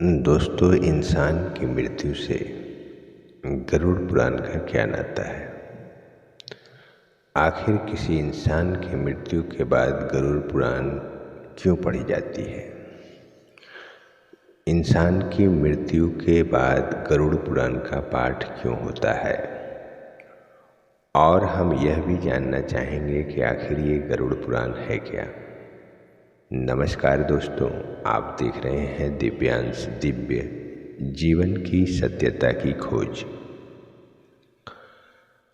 दोस्तों, इंसान की मृत्यु से गरुड़ पुराण का क्या नाता है? आखिर किसी इंसान की मृत्यु के बाद गरुड़ पुराण क्यों पढ़ी जाती है? इंसान की मृत्यु के बाद गरुड़ पुराण का पाठ क्यों होता है? और हम यह भी जानना चाहेंगे कि आखिर ये गरुड़ पुराण है क्या? नमस्कार दोस्तों, आप देख रहे हैं दिव्यांश दिव्य जीवन की सत्यता की खोज।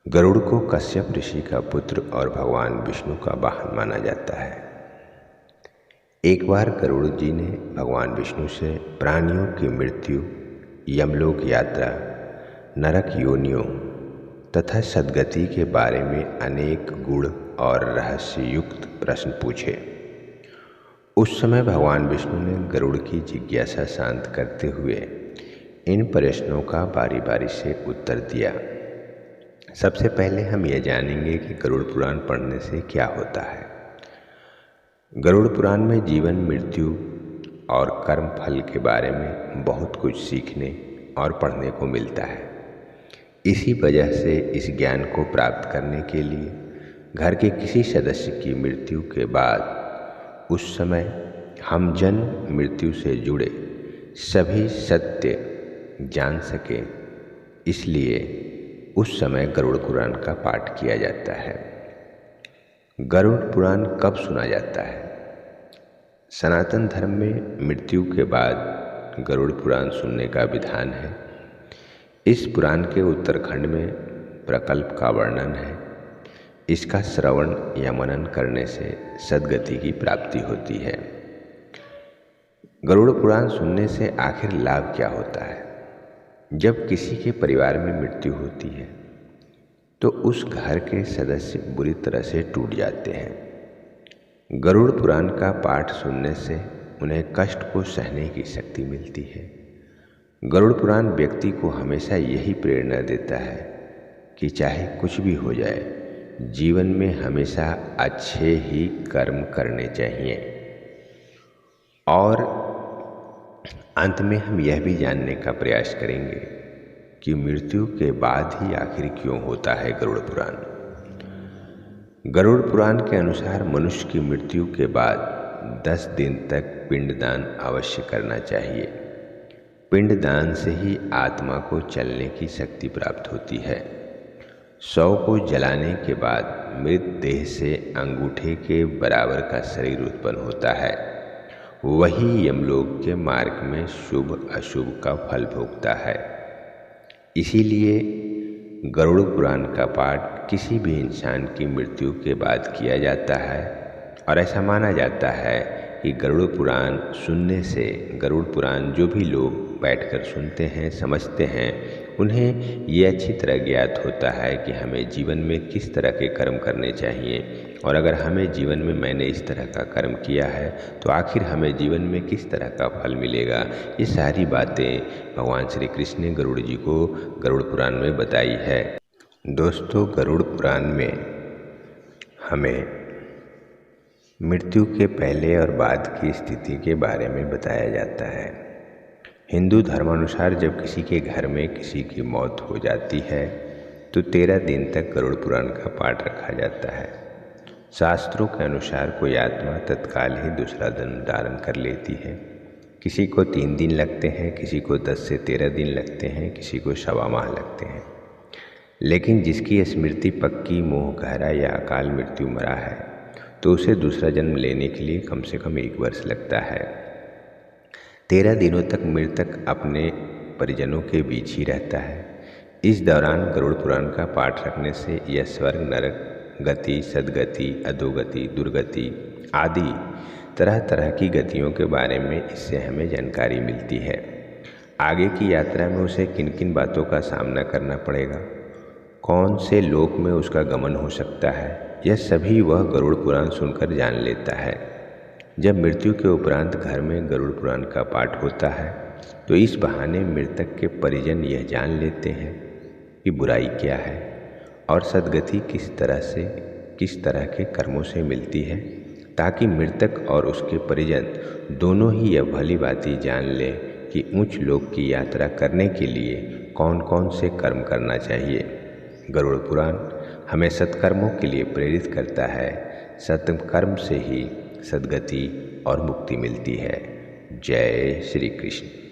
गरुड़ को कश्यप ऋषि का पुत्र और भगवान विष्णु का वाहन माना जाता है। एक बार गरुड़ जी ने भगवान विष्णु से प्राणियों की मृत्यु, यमलोक यात्रा, नरक योनियों तथा सद्गति के बारे में अनेक गूढ़ और रहस्ययुक्त प्रश्न पूछे। उस समय भगवान विष्णु ने गरुड़ की जिज्ञासा शांत करते हुए इन प्रश्नों का बारी बारी से उत्तर दिया। सबसे पहले हम यह जानेंगे कि गरुड़ पुराण पढ़ने से क्या होता है। गरुड़ पुराण में जीवन, मृत्यु और कर्म फल के बारे में बहुत कुछ सीखने और पढ़ने को मिलता है। इसी वजह से इस ज्ञान को प्राप्त करने के लिए घर के किसी सदस्य की मृत्यु के बाद उस समय हम जन्म मृत्यु से जुड़े सभी सत्य जान सके, इसलिए उस समय गरुड़ पुराण का पाठ किया जाता है। गरुड़ पुराण कब सुना जाता है? सनातन धर्म में मृत्यु के बाद गरुड़ पुराण सुनने का विधान है। इस पुराण के उत्तरखंड में प्रकल्प का वर्णन है। इसका श्रवण या मनन करने से सद्गति की प्राप्ति होती है। गरुड़ पुराण सुनने से आखिर लाभ क्या होता है? जब किसी के परिवार में मृत्यु होती है तो उस घर के सदस्य बुरी तरह से टूट जाते हैं। गरुड़ पुराण का पाठ सुनने से उन्हें कष्ट को सहने की शक्ति मिलती है। गरुड़ पुराण व्यक्ति को हमेशा यही प्रेरणा देता है कि चाहे कुछ भी हो जाए, जीवन में हमेशा अच्छे ही कर्म करने चाहिए। और अंत में हम यह भी जानने का प्रयास करेंगे कि मृत्यु के बाद ही आखिर क्यों होता है गरुड़ पुराण। गरुड़ पुराण के अनुसार मनुष्य की मृत्यु के बाद 10 दिन तक पिंडदान अवश्य करना चाहिए। पिंडदान से ही आत्मा को चलने की शक्ति प्राप्त होती है। शव को जलाने के बाद मृत देह से अंगूठे के बराबर का शरीर उत्पन्न होता है। वही यमलोक के मार्ग में शुभ अशुभ का फल भोगता है। इसीलिए गरुड़ पुराण का पाठ किसी भी इंसान की मृत्यु के बाद किया जाता है और ऐसा माना जाता है कि गरुड़ पुराण सुनने से, गरुड़ पुराण जो भी लोग बैठकर सुनते हैं, समझते हैं, उन्हें ये अच्छी तरह ज्ञात होता है कि हमें जीवन में किस तरह के कर्म करने चाहिए और अगर हमें जीवन में मैंने इस तरह का कर्म किया है तो आखिर हमें जीवन में किस तरह का फल मिलेगा। ये सारी बातें भगवान श्री कृष्ण ने गरुड़ जी को गरुड़ पुराण में बताई है। दोस्तों, गरुड़ पुराण में हमें मृत्यु के पहले और बाद की स्थिति के बारे में बताया जाता है। हिंदू धर्मानुसार जब किसी के घर में किसी की मौत हो जाती है तो 13 दिन तक गरुड़ पुराण का पाठ रखा जाता है। शास्त्रों के अनुसार कोई आत्मा तत्काल ही दूसरा जन्म धारण कर लेती है। किसी को 3 दिन लगते हैं, किसी को 10 से 13 दिन लगते हैं, किसी को 1.25 माह लगते हैं। लेकिन जिसकी स्मृति पक्की, मोह गहरा या अकाल मृत्यु मरा है तो उसे दूसरा जन्म लेने के लिए कम से कम 1 वर्ष लगता है। 13 दिनों तक मृतक अपने परिजनों के बीच ही रहता है। इस दौरान गरुड़ पुराण का पाठ रखने से यह स्वर्ग, नरक गति, सद्गति, अधोगति, दुर्गति आदि तरह तरह की गतियों के बारे में इससे हमें जानकारी मिलती है। आगे की यात्रा में उसे किन किन बातों का सामना करना पड़ेगा, कौन से लोक में उसका गमन हो सकता है, यह सभी वह गरुड़ पुराण सुनकर जान लेता है। जब मृत्यु के उपरांत घर में गरुड़ पुराण का पाठ होता है तो इस बहाने मृतक के परिजन यह जान लेते हैं कि बुराई क्या है और सद्गति किस तरह के कर्मों से मिलती है, ताकि मृतक और उसके परिजन दोनों ही यह भली बात जान लें कि उच्च लोक की यात्रा करने के लिए कौन कौन से कर्म करना चाहिए। गरुड़ पुराण हमें सत्कर्मों के लिए प्रेरित करता है। सत्कर्म से ही सद्गति और मुक्ति मिलती है। जय श्री कृष्ण।